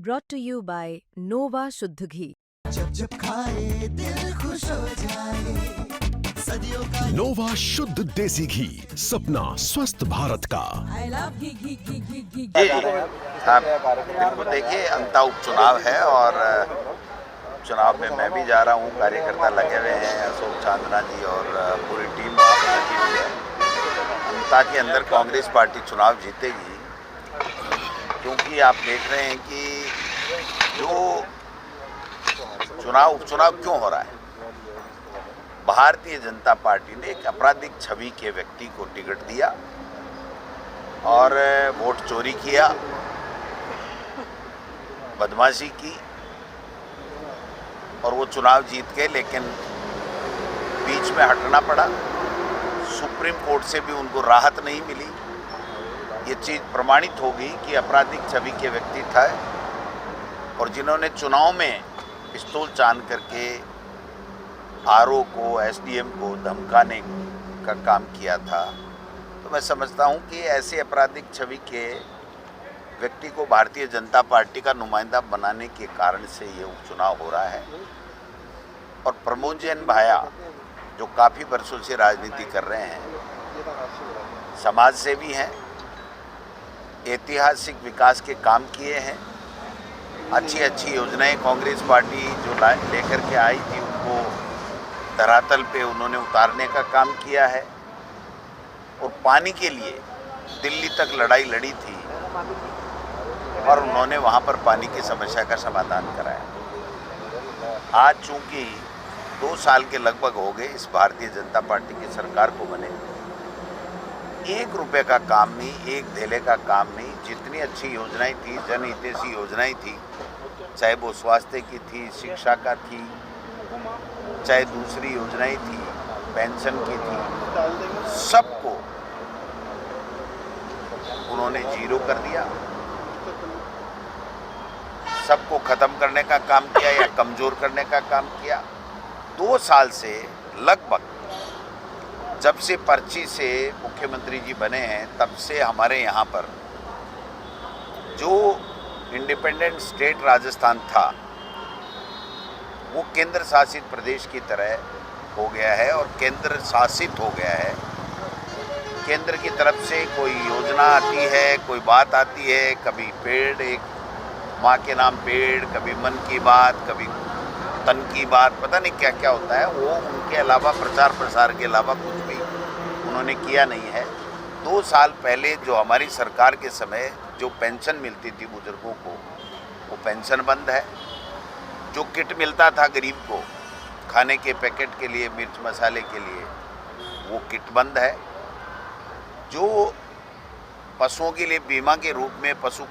brought to you by Nova शुद्ध घी। जब जब खाए दिल खुश हो जाए, सदियों का नोवा शुद्ध देसी घी, सपना स्वस्थ भारत का। जी आप बिल्कुल देखिए, अंता उपचुनाव है और चुनाव में मैं भी जा रहा हूँ। कार्यकर्ता लगे हुए हैं, अशोक चांदना जी और पूरी टीम लगी हुई है। अंता के अंदर कांग्रेस पार्टी चुनाव जीतेगी, क्योंकि आप देख रहे हैं कि जो उपचुनाव क्यों हो रहा है। भारतीय जनता पार्टी ने एक आपराधिक छवि के व्यक्ति को टिकट दिया और वोट चोरी किया, बदमाशी की और वो चुनाव जीत गए। लेकिन बीच में हटना पड़ा, सुप्रीम कोर्ट से भी उनको राहत नहीं मिली। ये चीज़ प्रमाणित हो गई कि आपराधिक छवि के व्यक्ति था और जिन्होंने चुनाव में पिस्तौल तान करके आरओ को, एसडीएम को धमकाने का काम किया था। तो मैं समझता हूँ कि ऐसे आपराधिक छवि के व्यक्ति को भारतीय जनता पार्टी का नुमाइंदा बनाने के कारण से ये उपचुनाव हो रहा है। और प्रमोद जैन भाया जो काफ़ी वर्षों से राजनीति कर रहे हैं, समाज सेवी हैं, ऐतिहासिक विकास के काम किए हैं, अच्छी योजनाएं कांग्रेस पार्टी जो लेकर के आई थी उनको धरातल पे उन्होंने उतारने का काम किया है। और पानी के लिए दिल्ली तक लड़ाई लड़ी थी और उन्होंने वहाँ पर पानी की समस्या का समाधान कराया। आज चूँकि 2 साल के लगभग हो गए इस भारतीय जनता पार्टी की सरकार को बने, 1 रुपये का काम नहीं, 1 धेले का काम नहीं। जितनी अच्छी योजनाएं थी, जनहितैषी योजनाएं थी, चाहे वो स्वास्थ्य की थी, शिक्षा का थी, चाहे दूसरी योजनाएं थी, पेंशन की थी, सबको उन्होंने जीरो कर दिया। सबको ख़त्म करने का काम किया या कमज़ोर करने का काम किया। 2 साल से लगभग जब से पर्ची से मुख्यमंत्री जी बने हैं, तब से हमारे यहाँ पर जो इंडिपेंडेंट स्टेट राजस्थान था वो केंद्र शासित प्रदेश की तरह हो गया है और केंद्र शासित हो गया है। केंद्र की तरफ से कोई योजना आती है, कोई बात आती है, कभी पेड़, एक माँ के नाम पेड़, कभी मन की बात, कभी तन की बात, पता नहीं क्या क्या होता है। वो उनके अलावा प्रचार प्रसार के अलावा कुछ भी उन्होंने किया नहीं है। 2 साल पहले जो हमारी सरकार के समय जो पेंशन मिलती थी बुजुर्गों को, वो पेंशन बंद है। जो किट मिलता था गरीब को खाने के पैकेट के लिए, मिर्च मसाले के लिए, वो किट बंद है। जो पशुओं के लिए बीमा के रूप में पशु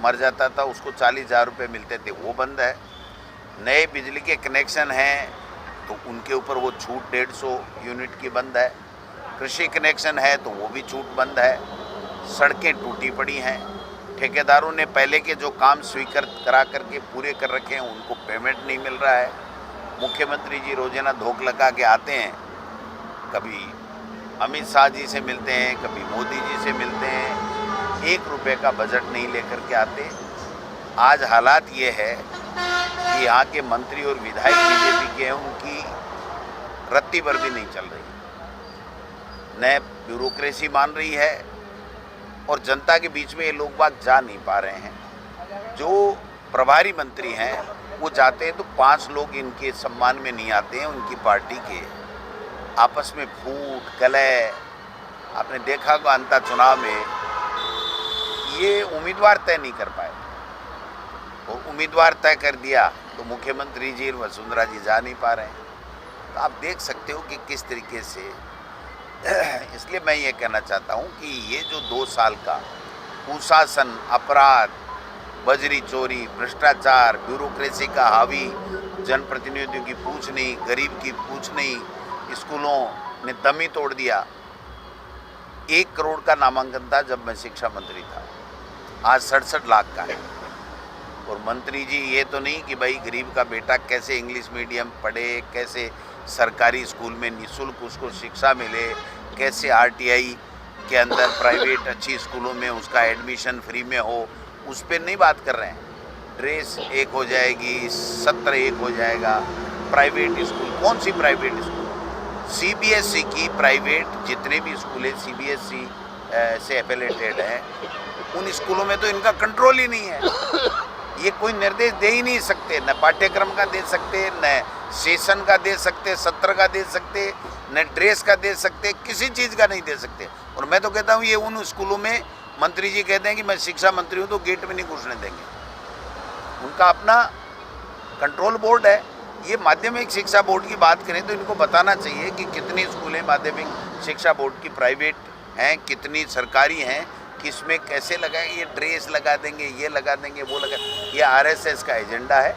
मर जाता था उसको 40,000 रुपये मिलते थे, वो बंद है। नए बिजली के कनेक्शन हैं तो उनके ऊपर वो छूट 150 यूनिट की बंद है। कृषि कनेक्शन है तो वो भी छूट बंद है। सड़कें टूटी पड़ी हैं। ठेकेदारों ने पहले के जो काम स्वीकृत करा करके पूरे कर रखे हैं, उनको पेमेंट नहीं मिल रहा है। मुख्यमंत्री जी रोजाना धोख लगा के आते हैं, कभी अमित शाह जी से मिलते हैं, कभी मोदी जी से मिलते हैं, 1 रुपये का बजट नहीं लेकर के आते। आज हालात ये है कि यहाँ के मंत्री और विधायक बीजेपी के हैं, उनकी रत्ती भर भी नहीं चल रही, नए ब्यूरोक्रेसी मान रही है और जनता के बीच में ये लोग बात जा नहीं पा रहे हैं। जो प्रभारी मंत्री हैं वो जाते हैं तो 5 लोग इनके सम्मान में नहीं आते हैं, उनकी पार्टी के आपस में फूट कलह। आपने देखा होगा अंता चुनाव में ये उम्मीदवार तय नहीं कर पाए और उम्मीदवार तय कर दिया तो मुख्यमंत्री जी और वसुंधरा जी जा नहीं पा रहे हैं। तो आप देख सकते हो कि किस तरीके से इसलिए मैं ये कहना चाहता हूँ कि ये जो 2 साल का कुशासन, अपराध, बजरी चोरी, भ्रष्टाचार, ब्यूरोक्रेसी का हावी, जनप्रतिनिधियों की पूछ नहीं, गरीब की पूछ नहीं, स्कूलों ने दम ही तोड़ दिया। 1 करोड़ का नामांकन था जब मैं शिक्षा मंत्री था, आज 67 लाख का है। और मंत्री जी ये तो नहीं कि भाई गरीब का बेटा कैसे इंग्लिश मीडियम पढ़े, कैसे सरकारी स्कूल में निःशुल्क उसको शिक्षा मिले, कैसे आरटीआई के अंदर प्राइवेट अच्छी स्कूलों में उसका एडमिशन फ्री में हो, उस पर नहीं बात कर रहे हैं। ड्रेस एक हो जाएगी, सत्र एक हो जाएगा। प्राइवेट स्कूल, कौन सी प्राइवेट स्कूल? सीबीएसई की प्राइवेट जितने भी स्कूल हैं सीबीएसई से एफिलिएटेड हैं, उन स्कूलों में तो इनका कंट्रोल ही नहीं है। ये कोई निर्देश दे ही नहीं सकते, न पाठ्यक्रम का दे सकते, न सेशन का दे सकते, सत्र का दे सकते, न ड्रेस का दे सकते, किसी चीज़ का नहीं दे सकते। और मैं तो कहता हूँ ये उन स्कूलों में मंत्री जी कहते हैं कि मैं शिक्षा मंत्री हूँ तो गेट में नहीं घुसने देंगे। उनका अपना कंट्रोल बोर्ड है। ये माध्यमिक शिक्षा बोर्ड की बात करें तो इनको बताना चाहिए कि कितनी स्कूलें माध्यमिक शिक्षा बोर्ड की प्राइवेट हैं, कितनी सरकारी हैं, किसमें कैसे लगाए। ये ड्रेस लगा देंगे, ये लगा देंगे, वो लगा। ये आरएसएस का एजेंडा है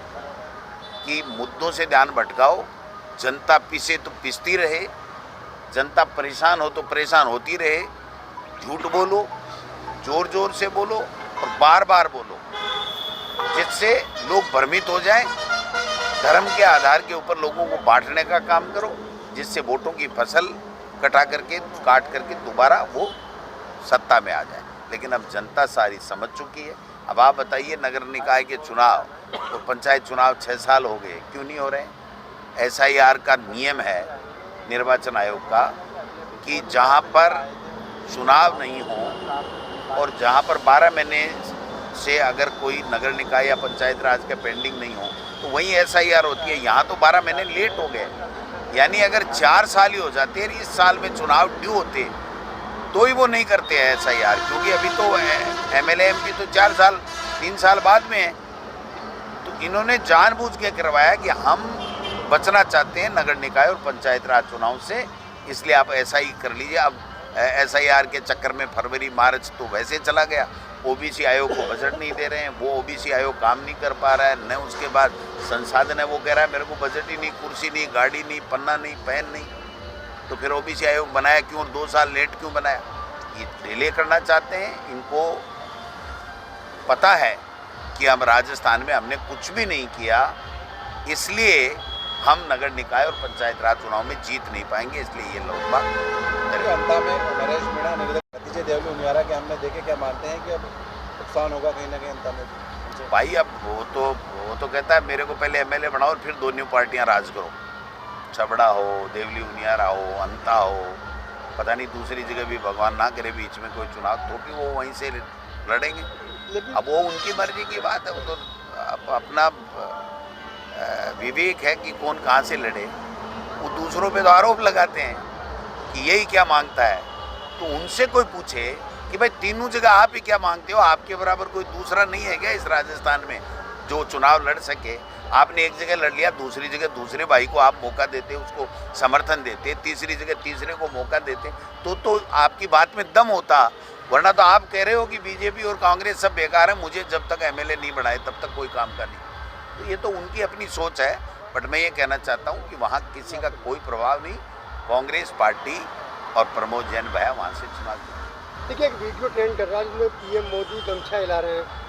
कि मुद्दों से ध्यान भटकाओ, जनता पिसे तो पिसती रहे, जनता परेशान हो तो परेशान होती रहे। झूठ बोलो, जोर जोर से बोलो और बार बार बोलो, जिससे लोग भ्रमित हो जाएं। धर्म के आधार के ऊपर लोगों को बांटने का काम करो, जिससे वोटों की फसल काट करके दोबारा वो सत्ता में आ जाए। लेकिन अब जनता सारी समझ चुकी है। अब आप बताइए, नगर निकाय के चुनाव और पंचायत चुनाव 6 साल हो गए, क्यों नहीं हो रहे? एसआईआर का नियम है निर्वाचन आयोग का कि जहां पर चुनाव नहीं हो और जहां पर 12 महीने से अगर कोई नगर निकाय या पंचायत राज का पेंडिंग नहीं हो तो वहीं एसआईआर होती है। यहाँ तो 12 महीने लेट हो गए, यानी अगर 4 साल ही हो जाते हैं, इस साल में चुनाव ड्यू होते तो ही वो नहीं करते हैं एसआईआर, क्योंकि अभी तो एमएलए एमपी तो 4 साल 3 साल बाद में है। तो इन्होंने जानबूझ के करवाया कि हम बचना चाहते हैं नगर निकाय और पंचायत राज चुनाव से, इसलिए आप ऐसा ही कर लीजिए। अब एसआईआर के चक्कर में फरवरी मार्च तो वैसे चला गया। ओबीसी आयोग को बजट नहीं दे रहे हैं, वो ओबीसी आयोग काम नहीं कर पा रहा है, न उसके बाद संसाधन है, वो कह रहा है मेरे को बजट ही नहीं, कुर्सी नहीं, गाड़ी नहीं, पन्ना नहीं, पेन नहीं। तो फिर ओबीसी आयोग बनाया क्यों और 2 साल लेट क्यों बनाया? ये डिले करना चाहते हैं। इनको पता है कि हम राजस्थान में हमने कुछ भी नहीं किया, इसलिए हम नगर निकाय और पंचायत राज चुनाव में जीत नहीं पाएंगे, इसलिए ये लोग बात अंता में नरेश मीणा नतीजे देवली उनियारा के हमने देखे, क्या मानते हैं कि अब नुकसान होगा कहीं ना कहीं अंता में? भाई अब वो तो कहता है मेरे को पहले एमएलए बनाओ और फिर 2 न्यू पार्टियां राज करो। छबड़ा हो, देवली उनियारा हो, अंता हो, पता नहीं दूसरी जगह भी भगवान ना करे बीच में कोई चुनाव, तो भी वो वहीं से लड़ेंगे। अब वो उनकी मर्जी की बात है, वो तो अपना विवेक है कि कौन कहाँ से लड़े। वो दूसरों पे तो आरोप लगाते हैं कि यही क्या मांगता है, तो उनसे कोई पूछे कि भाई तीनों जगह आप ही क्या मांगते हो? आपके बराबर कोई दूसरा नहीं है क्या इस राजस्थान में जो चुनाव लड़ सके? आपने एक जगह लड़ लिया, दूसरी जगह दूसरे भाई को आप मौका देते, उसको समर्थन देते, तीसरी जगह तीसरे को मौका देते, तो आपकी बात में दम होता। वरना तो आप कह रहे हो कि बीजेपी और कांग्रेस सब बेकार है, मुझे जब तक एमएलए नहीं बनाए तब तक कोई काम का नहीं। तो ये तो उनकी अपनी सोच है, बट मैं ये कहना चाहता हूँ कि वहाँ किसी का कोई प्रभाव नहीं। कांग्रेस पार्टी और प्रमोद जैन भैया वहाँ से चुनाव। देखिए, एक वीडियो ट्रेंड कर रहा है जिसमें पीएम मोदी गमछा हिला रहे हैं।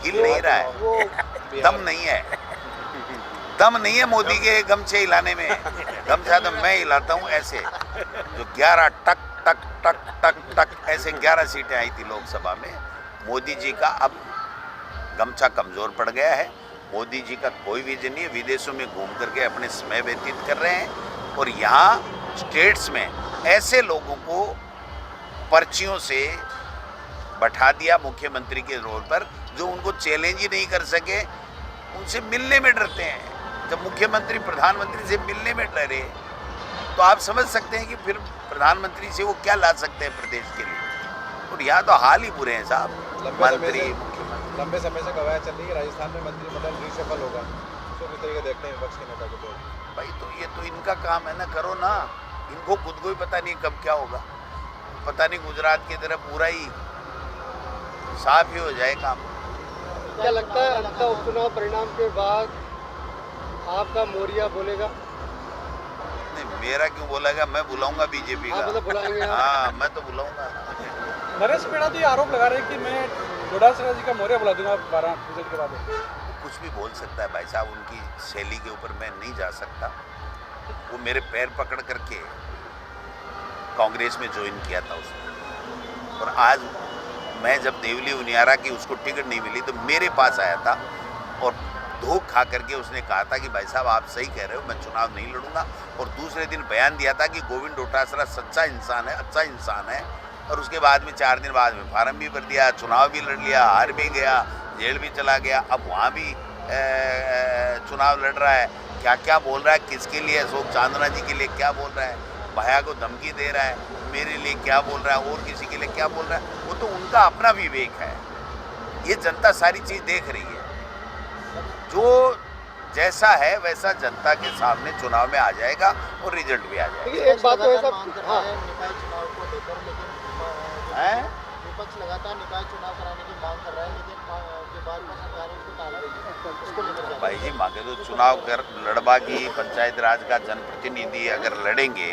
हिल नहीं रहा है, वो दम नहीं है, दम नहीं है मोदी के गमछे हिलाने में। गमछा तो मैं हिलाता हूँ ऐसे, जो 11 टक टक टक टक टक ऐसे 11 सीटें आई थी लोकसभा में। मोदी जी का अब गमछा कमजोर पड़ गया है। मोदी जी का कोई विजन नहीं है, विदेशों में घूम करके अपने समय व्यतीत कर रहे हैं और यहाँ स्टेट्स में ऐसे लोगों को पर्चियों से बैठा दिया मुख्यमंत्री के रोल पर जो उनको चैलेंज ही नहीं कर सके, उनसे मिलने में डरते हैं। जब मुख्यमंत्री प्रधानमंत्री से मिलने में डरे तो आप समझ सकते हैं कि फिर प्रधानमंत्री से वो क्या ला सकते हैं प्रदेश के लिए। और यहाँ तो हाल ही बुरे हैं साहब। मंत्री लंबे समय से कवायद चल रही है राजस्थान में मंत्रिमंडल रिशफल होगा, तो किस तरीके देखते हैं विपक्ष के नेता को? तो भाई तो ये तो इनका काम है ना, करो ना। इनको खुद को ही पता नहीं कब क्या होगा। पता नहीं गुजरात की तरह पूरा ही साफ ही हो जाए काम। क्या लगता है अंता उपचुनाव परिणाम के बाद आपका मोरिया बोलेगा? नहीं, मेरा क्यों बोलेगा? मैं बुलाऊंगा बीजेपी आप मतलब का। बुलाएंगे? हाँ, मैं तो बुलाऊंगा। नरेश मीणा तो ये आरोप लगा रहे हैं कि मैं डोडासरा जी का मोरिया बुला दूंगा 12 रिजल्ट के बाद। कुछ भी बोल सकता है भाई साहब, उनकी शैली के ऊपर मैं नहीं जा सकता। वो मेरे पैर पकड़ करके कांग्रेस में ज्वाइन किया था उसने, और आज मैं जब देवली उनियारा की उसको टिकट नहीं मिली तो मेरे पास आया था और धोख खा करके उसने कहा था कि भाई साहब आप सही कह रहे हो, मैं चुनाव नहीं लड़ूंगा। और दूसरे दिन बयान दिया था कि गोविंद डोटासरा सच्चा इंसान है, अच्छा इंसान है। और उसके बाद में 4 दिन बाद में फार्म भी भर दिया, चुनाव भी लड़ लिया, हार भी गया, जेल भी चला गया। अब वहाँ भी चुनाव लड़ रहा है। क्या क्या बोल रहा है, किसके लिए, अशोक चांदना जी के लिए क्या बोल रहा है, भैया को धमकी दे रहा है, मेरे लिए क्या बोल रहा है, और किसी के लिए क्या बोल रहा है, वो तो उनका अपना विवेक है। ये जनता सारी चीज़ देख रही है। जो जैसा है वैसा जनता के सामने चुनाव में आ जाएगा और रिजल्ट भी आ जाएगा। एक बात तो है मांग कर सब, रहा हाँ, है निकाय चुनाव को लेकर, लेकिन हैं? विपक्ष लगातार निकाय चुनाव कराने की मांग कर रहा है, लेकिन जो भाजपा सरकार है उसको टाल रही है। उसको लेकर क्या? भाई जी मांगे तो चुनाव कर लड़बागी पंचायत राज का जनप्रतिनिधि अगर लड़ेंगे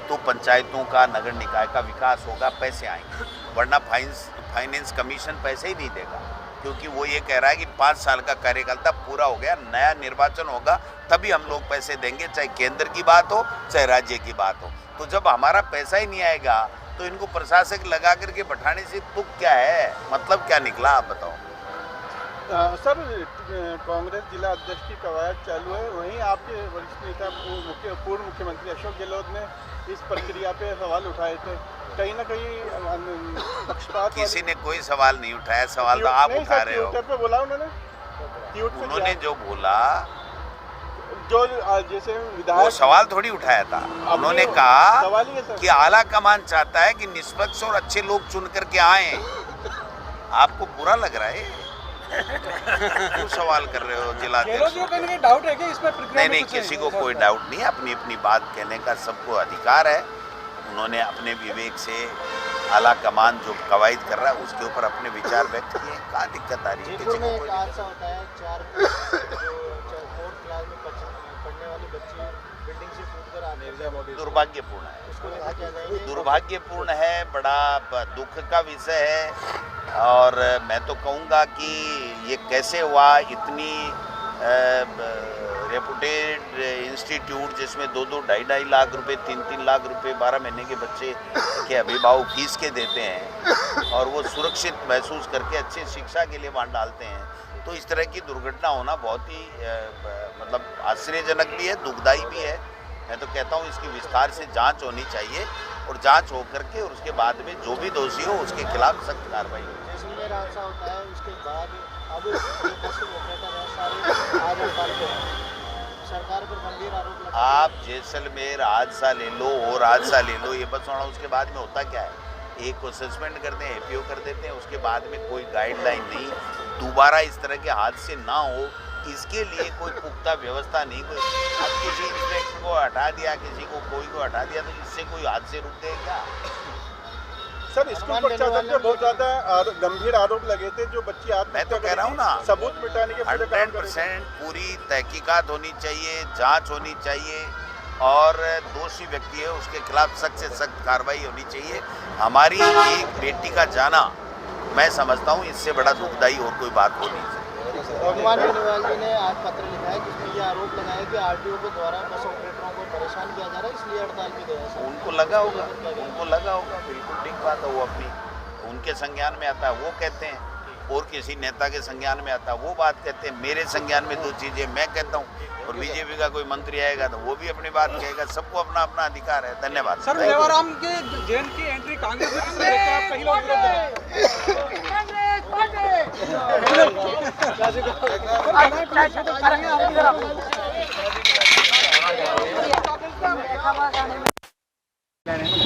तो पंचायतों का, नगर निकाय का विकास होगा, पैसे आएंगे। वरना फाइनेंस कमीशन पैसे ही नहीं देगा, क्योंकि वो ये कह रहा है कि 5 साल का कार्यकाल तब पूरा हो गया, नया निर्वाचन होगा तभी हम लोग पैसे देंगे, चाहे केंद्र की बात हो चाहे राज्य की बात हो। तो जब हमारा पैसा ही नहीं आएगा तो इनको प्रशासक लगा करके बैठाने से तुक क्या है, मतलब क्या निकला, आप बताओ। सर, कांग्रेस जिला अध्यक्ष की कवायद चालू है, वहीं आपके वरिष्ठ नेता पूर्व मुख्यमंत्री अशोक गहलोत ने इस प्रक्रिया पे सवाल उठाए थे। कहीं ना कहीं पक्षपात किसी ने कोई सवाल नहीं उठाया, सवाल तो आप उठा रहे हो। पे बोला उन्होंने जो बोला, जो जैसे वो विधायक सवाल थोड़ी उठाया था। उन्होंने कहा सवाल ही है सर कि आला कमान चाहता है कि निष्पक्ष और अच्छे लोग चुन करके आए। आपको बुरा लग रहा है? क्यों सवाल कर रहे हो जिला अध्यक्ष? कहीं डाउट है कि इसमें प्रक्रिया नहीं, किसी को कोई डाउट नहीं है। अपनी अपनी बात कहने का सबको अधिकार है। उन्होंने अपने विवेक से आला कमान जो कवायद कर रहा है उसके ऊपर अपने विचार व्यक्त किए। कहाँ दिक्कत आ रही है? जयपुर में एक हादसा होता है, 4th क्लास में पढ़ने वाली बच्ची बिल्डिंग से कूदकर आने, दुर्भाग्यपूर्ण है, उसको लेकर क्या जाएंगे? दुर्भाग्यपूर्ण है, बड़ा दुख का विषय है। और मैं तो कहूँगा कि ये कैसे हुआ, इतनी रेपुटेड इंस्टीट्यूट जिसमें 2-2, 2.5 लाख रुपए, 3-3 लाख रुपए 12 महीने के बच्चे के अभिभावक फीस के देते हैं और वो सुरक्षित महसूस करके अच्छी शिक्षा के लिए वहाँ डालते हैं। तो इस तरह की दुर्घटना होना बहुत ही मतलब आश्चर्यजनक भी है, दुखदायी भी है। मैं तो कहता हूँ इसकी विस्तार से जांच होनी चाहिए और जांच हो करके और उसके बाद में जो भी दोषी हो उसके खिलाफ सख्त कार्रवाई हो। जैसलमेर हादसा होता है, उसके बाद अब ऑपरेटर है सारे आज हड़ताल पे हैं। सरकार पर गंभीर आरोप लगा। आप जैसलमेर हादसा ले लो और हादसा ले लो, ये बस होना, उसके बाद में होता क्या है, एक को सस्पेंड करते हैं, एपीओ कर देते हैं, उसके बाद में कोई गाइडलाइन नहीं, दोबारा इस तरह के हादसे ना हो इसके लिए कोई पुख्ता व्यवस्था नहीं। कोई अब किसी इंस्पेक्टर को हटा दिया, किसी को कोई को हटा दिया, तो इससे कोई हादसे रुक गए क्या? सर, स्कूल प्रशासन पे बहुत ज्यादा गंभीर आरोप लगे थे। जो बच्ची मैं तो कह रहा हूँ ना, सबूत मिटाने के पूरे काम 100% पूरी तहकीकात होनी चाहिए, जांच होनी चाहिए और दोषी व्यक्ति है उसके खिलाफ सख्त से सख्त कार्रवाई होनी चाहिए। हमारी एक बेटी का जाना मैं समझता हूँ इससे बड़ा दुखदाई और कोई बात हो नहीं सकती। भगवान बेनीवाल जी ने आज पत्र लिखा है जिसमें ये आरोप लगाया कि आरटीओ के द्वारा बस ऑपरेटरों को परेशान किया जा रहा है, इसलिए हड़ताल की गई है। उनको लगा होगा, बिल्कुल ठीक बात है, वो अपनी उनके संज्ञान में आता है वो कहते हैं, और किसी नेता के संज्ञान में आता है वो बात कहते हैं। मेरे संज्ञान में 2 चीज़ें मैं कहता हूँ और बीजेपी का कोई मंत्री आएगा तो वो भी अपनी बात कहेगा। सबको अपना अपना अधिकार है। धन्यवाद। सर, मेवाराम के जेल की एंट्री कांग्रेस में किस तरह देखते हैं आप? कई लोग विरोध कर रहे हैं।